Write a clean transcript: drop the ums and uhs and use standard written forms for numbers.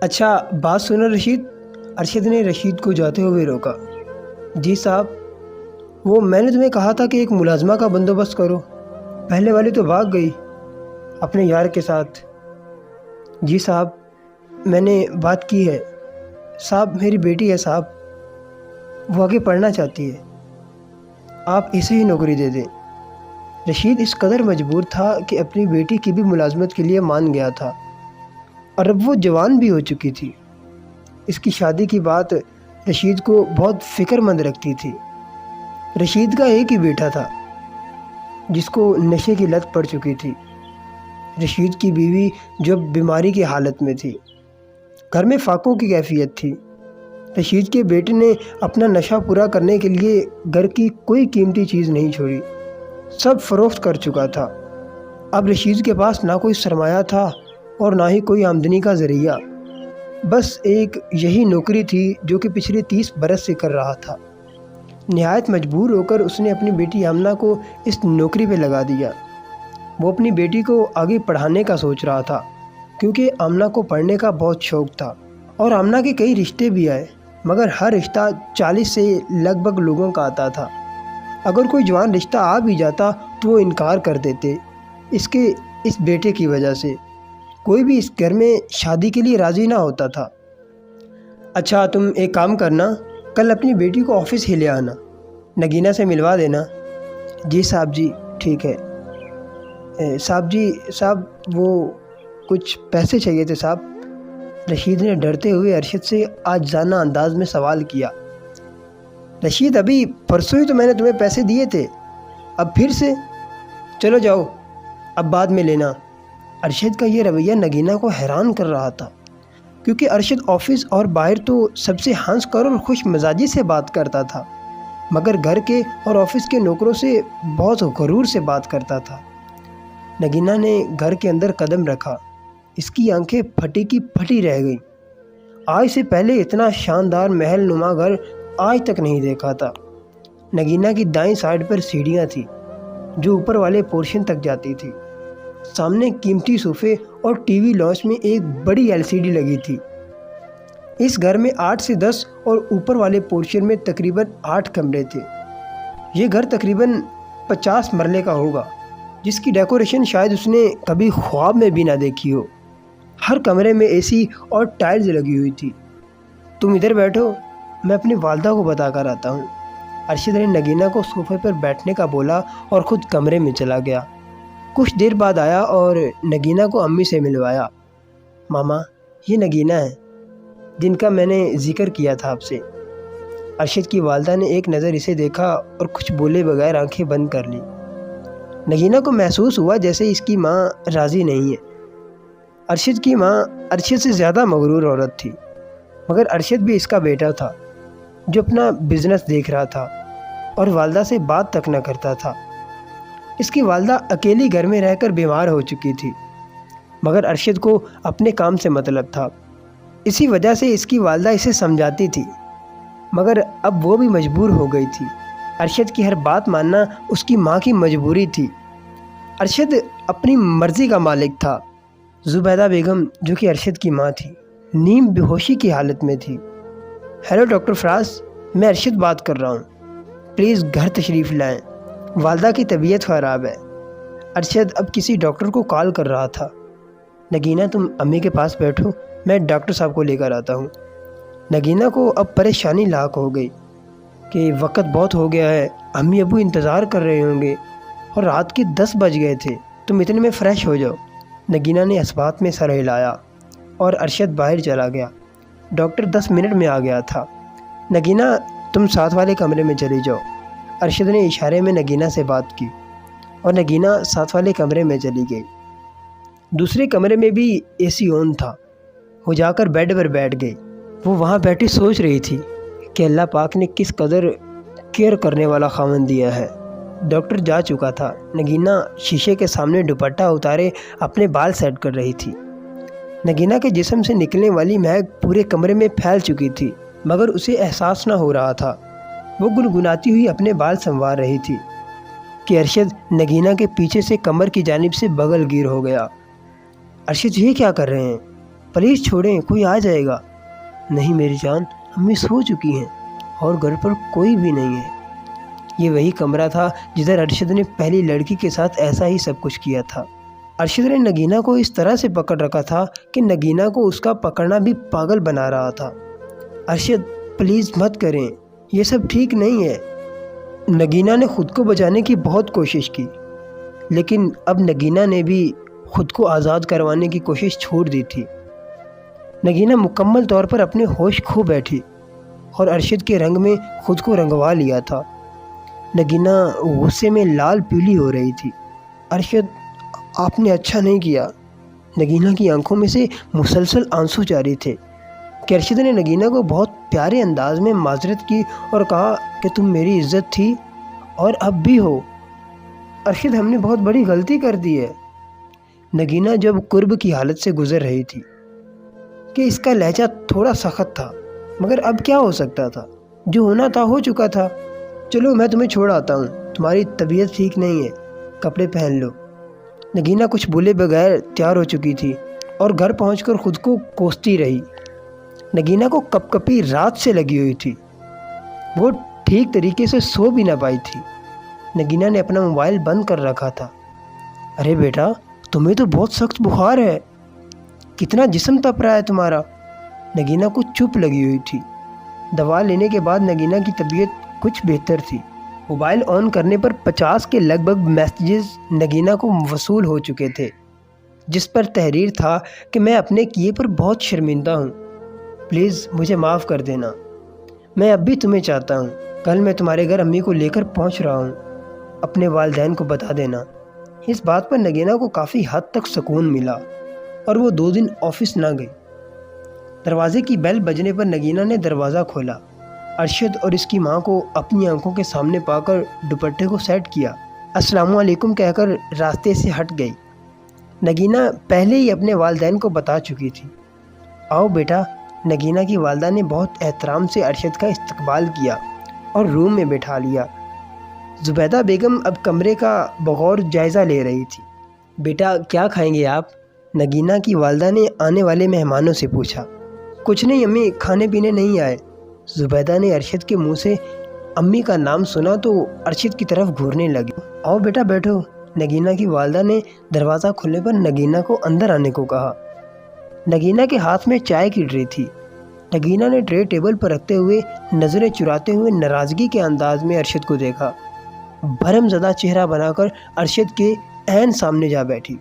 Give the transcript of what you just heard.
اچھا بات سنو رشید۔ ارشد نے رشید کو جاتے ہوئے روکا۔ جی صاحب، وہ میں نے تمہیں کہا تھا کہ ایک ملازمہ کا بندوبست کرو، پہلے والی تو بھاگ گئی اپنے یار کے ساتھ۔ جی صاحب، میں نے بات کی ہے صاحب، میری بیٹی ہے صاحب، وہ آگے پڑھنا چاہتی ہے، آپ اسے ہی نوکری دے دیں۔ رشید اس قدر مجبور تھا کہ اپنی بیٹی کی بھی ملازمت کے لیے مان گیا تھا، اور اب وہ جوان بھی ہو چکی تھی۔ اس کی شادی کی بات رشید کو بہت فکر مند رکھتی تھی۔ رشید کا ایک ہی بیٹا تھا جس کو نشے کی لت پڑ چکی تھی۔ رشید کی بیوی جو بیماری کی حالت میں تھی، گھر میں فاقوں کی کیفیت تھی۔ رشید کے بیٹے نے اپنا نشہ پورا کرنے کے لیے گھر کی کوئی قیمتی چیز نہیں چھوڑی، سب فروخت کر چکا تھا۔ اب رشید کے پاس نہ کوئی سرمایہ تھا اور نہ ہی کوئی آمدنی کا ذریعہ، بس ایک یہی نوکری تھی جو کہ پچھلے 30 برس سے کر رہا تھا۔ نہایت مجبور ہو کر اس نے اپنی بیٹی آمنہ کو اس نوکری پہ لگا دیا۔ وہ اپنی بیٹی کو آگے پڑھانے کا سوچ رہا تھا، کیونکہ آمنہ کو پڑھنے کا بہت شوق تھا، اور آمنہ کے کئی رشتے بھی آئے، مگر ہر رشتہ 40 سے لگ بھگ لوگوں کا آتا تھا۔ اگر کوئی جوان رشتہ آ بھی جاتا تو وہ انکار کر دیتے، اس بیٹے کی وجہ سے کوئی بھی اس گھر میں شادی کے لیے راضی نہ ہوتا تھا۔ اچھا تم ایک کام کرنا، کل اپنی بیٹی کو آفس ہی لے آنا، نگینہ سے ملوا دینا۔ جی صاحب جی ٹھیک ہے۔ صاحب وہ کچھ پیسے چاہیے تھے صاحب۔ رشید نے ڈرتے ہوئے ارشد سے عاجزانہ انداز میں سوال کیا۔ رشید ابھی پرسوں ہی تو میں نے تمہیں پیسے دیے تھے، اب پھر سے؟ چلو جاؤ، اب بعد میں لینا۔ ارشد کا یہ رویہ نگینہ کو حیران کر رہا تھا، کیونکہ ارشد آفس اور باہر تو سب سے ہنس کر اور خوش مزاجی سے بات کرتا تھا، مگر گھر کے اور آفس کے نوکروں سے بہت غرور سے بات کرتا تھا۔ نگینہ نے گھر کے اندر قدم رکھا، اس کی آنکھیں پھٹی کی پھٹی رہ گئیں۔ آج سے پہلے اتنا شاندار محل نما گھر آج تک نہیں دیکھا تھا۔ نگینہ کی دائیں سائڈ پر سیڑھیاں تھیں جو اوپر والے پورشن تک جاتی تھی۔ سامنے قیمتی صوفے اور ٹی وی لاؤنج میں ایک بڑی LCD لگی تھی۔ اس گھر میں 8 سے 10 اور اوپر والے پورشن میں تقریباً 8 کمرے تھے۔ یہ گھر تقریباً 50 مرلے کا ہوگا، جس کی ڈیکوریشن شاید اس نے کبھی خواب میں بھی نہ دیکھی ہو۔ ہر کمرے میں AC اور ٹائلز لگی ہوئی تھی۔ تم ادھر بیٹھو، میں اپنی والدہ کو بتا کر آتا ہوں۔ ارشد نے نگینہ کو صوفے پر بیٹھنے کا بولا اور خود کمرے میں چلا گیا۔ کچھ دیر بعد آیا اور نگینہ کو امی سے ملوایا۔ ماما، یہ نگینہ ہے جن کا میں نے ذکر کیا تھا آپ سے۔ ارشد کی والدہ نے ایک نظر اسے دیکھا اور کچھ بولے بغیر آنکھیں بند کر لی۔ نگینہ کو محسوس ہوا جیسے اس کی ماں راضی نہیں ہے۔ ارشد کی ماں ارشد سے زیادہ مغرور عورت تھی، مگر ارشد بھی اس کا بیٹا تھا جو اپنا بزنس دیکھ رہا تھا اور والدہ سے بات تک نہ کرتا تھا۔ اس کی والدہ اکیلی گھر میں رہ کر بیمار ہو چکی تھی، مگر ارشد کو اپنے کام سے مطلب تھا۔ اسی وجہ سے اس کی والدہ اسے سمجھاتی تھی، مگر اب وہ بھی مجبور ہو گئی تھی۔ ارشد کی ہر بات ماننا اس کی ماں کی مجبوری تھی۔ ارشد اپنی مرضی کا مالک تھا۔ زبیدہ بیگم جو کہ ارشد کی ماں تھی، نیم بے ہوشی کی حالت میں تھی۔ ہیلو ڈاکٹر فراز، میں ارشد بات کر رہا ہوں، پلیز گھر تشریف لائیں، والدہ کی طبیعت خراب ہے۔ ارشد اب کسی ڈاکٹر کو کال کر رہا تھا۔ نگینہ تم امی کے پاس بیٹھو، میں ڈاکٹر صاحب کو لے کر آتا ہوں۔ نگینہ کو اب پریشانی لاحق ہو گئی کہ وقت بہت ہو گیا ہے، امی ابو انتظار کر رہے ہوں گے، اور رات کے 10 بج گئے تھے، تم اتنے میں فریش ہو جاؤ۔ نگینہ نے اس بات میں سر ہلایا اور ارشد باہر چلا گیا۔ ڈاکٹر 10 منٹ میں آ گیا تھا۔ نگینہ تم ساتھ والے کمرے میں چلی جاؤ۔ ارشد نے اشارے میں نگینہ سے بات کی اور نگینہ ساتھ والے کمرے میں چلی گئی۔ دوسرے کمرے میں بھی AC آن تھا۔ وہ جا کر بیڈ پر بیٹھ گئی۔ وہ وہاں بیٹھی سوچ رہی تھی کہ اللہ پاک نے کس قدر کیئر کرنے والا خاوند دیا ہے۔ ڈاکٹر جا چکا تھا۔ نگینہ شیشے کے سامنے دوپٹہ اتارے اپنے بال سیٹ کر رہی تھی۔ نگینہ کے جسم سے نکلنے والی مہک پورے کمرے میں پھیل چکی تھی، مگر اسے احساس نہ ہو رہا تھا۔ وہ گنگناتی ہوئی اپنے بال سنوار رہی تھی کہ ارشد نگینہ کے پیچھے سے کمر کی جانب سے بغل گیر ہو گیا۔ ارشد یہ کیا کر رہے ہیں؟ پلیز چھوڑیں، کوئی آ جائے گا۔ نہیں میری جان، امی سو چکی ہیں اور گھر پر کوئی بھی نہیں ہے۔ یہ وہی کمرہ تھا جدھر ارشد نے پہلی لڑکی کے ساتھ ایسا ہی سب کچھ کیا تھا۔ ارشد نے نگینہ کو اس طرح سے پکڑ رکھا تھا کہ نگینہ کو اس کا پکڑنا بھی پاگل بنا رہا تھا۔ ارشد پلیز مت کریں، یہ سب ٹھیک نہیں ہے۔ نگینہ نے خود کو بچانے کی بہت کوشش کی، لیکن اب نگینہ نے بھی خود کو آزاد کروانے کی کوشش چھوڑ دی تھی۔ نگینہ مکمل طور پر اپنے ہوش کھو بیٹھی اور ارشد کے رنگ میں خود کو رنگوا لیا تھا۔ نگینہ غصے میں لال پیلی ہو رہی تھی۔ ارشد آپ نے اچھا نہیں کیا۔ نگینہ کی آنکھوں میں سے مسلسل آنسو جاری تھے کہ ارشد نے نگینہ کو بہت پیارے انداز میں معذرت کی اور کہا کہ تم میری عزت تھی اور اب بھی ہو۔ ارشد ہم نے بہت بڑی غلطی کر دی ہے۔ نگینہ جب قرب کی حالت سے گزر رہی تھی کہ اس کا لہجہ تھوڑا سخت تھا، مگر اب کیا ہو سکتا تھا، جو ہونا تھا ہو چکا تھا۔ چلو میں تمہیں چھوڑ آتا ہوں، تمہاری طبیعت ٹھیک نہیں ہے، کپڑے پہن لو۔ نگینہ کچھ بولے بغیر تیار ہو چکی تھی اور گھر پہنچ کر خود کو کوستی رہی۔ نگینہ کو کپ کپی رات سے لگی ہوئی تھی، وہ ٹھیک طریقے سے سو بھی نہ پائی تھی۔ نگینہ نے اپنا موبائل بند کر رکھا تھا۔ ارے بیٹا، تمہیں تو بہت سخت بخار ہے، کتنا جسم تپ رہا ہے تمہارا۔ نگینہ کچھ چپ لگی ہوئی تھی۔ دوا لینے کے بعد نگینہ کی طبیعت کچھ بہتر تھی۔ موبائل آن کرنے پر 50 کے لگ بھگ میسیجز نگینہ کو وصول ہو چکے تھے، جس پر تحریر تھا کہ میں اپنے کیے پر بہت شرمندہ ہوں، پلیز مجھے معاف کر دینا، میں اب بھی تمہیں چاہتا ہوں، کل میں تمہارے گھر امی کو لے کر پہنچ رہا ہوں، اپنے والدین کو بتا دینا۔ اس بات پر نگینہ کو کافی حد تک سکون ملا اور وہ 2 دن آفس نہ گئی۔ دروازے کی بیل بجنے پر نگینہ نے دروازہ کھولا۔ ارشد اور اس کی ماں کو اپنی آنکھوں کے سامنے پا کر دوپٹے کو سیٹ کیا، السلام علیکم کہہ کر راستے سے ہٹ گئی۔ نگینہ پہلے ہی اپنے والدین کو بتا چکی تھی۔ آؤ بیٹا، نگینہ کی والدہ نے بہت احترام سے ارشد کا استقبال کیا اور روم میں بٹھا لیا۔ زبیدہ بیگم اب کمرے کا بغور جائزہ لے رہی تھی۔ بیٹا کیا کھائیں گے آپ؟ نگینہ کی والدہ نے آنے والے مہمانوں سے پوچھا۔ کچھ نہیں امی، کھانے پینے نہیں آئے۔ زبیدہ نے ارشد کے منہ سے امی کا نام سنا تو ارشد کی طرف گھورنے لگی۔ آؤ بیٹا بیٹھو۔ نگینہ کی والدہ نے دروازہ کھلنے پر نگینہ کو اندر آنے کو کہا۔ نگینہ کے ہاتھ میں چائے کی ٹرے تھی۔ نگینہ نے ٹرے ٹیبل پر رکھتے ہوئے نظریں چراتے ہوئے ناراضگی کے انداز میں ارشد کو دیکھا۔ بھرم زدہ چہرہ بنا کر ارشد کے عین سامنے جا بیٹھی۔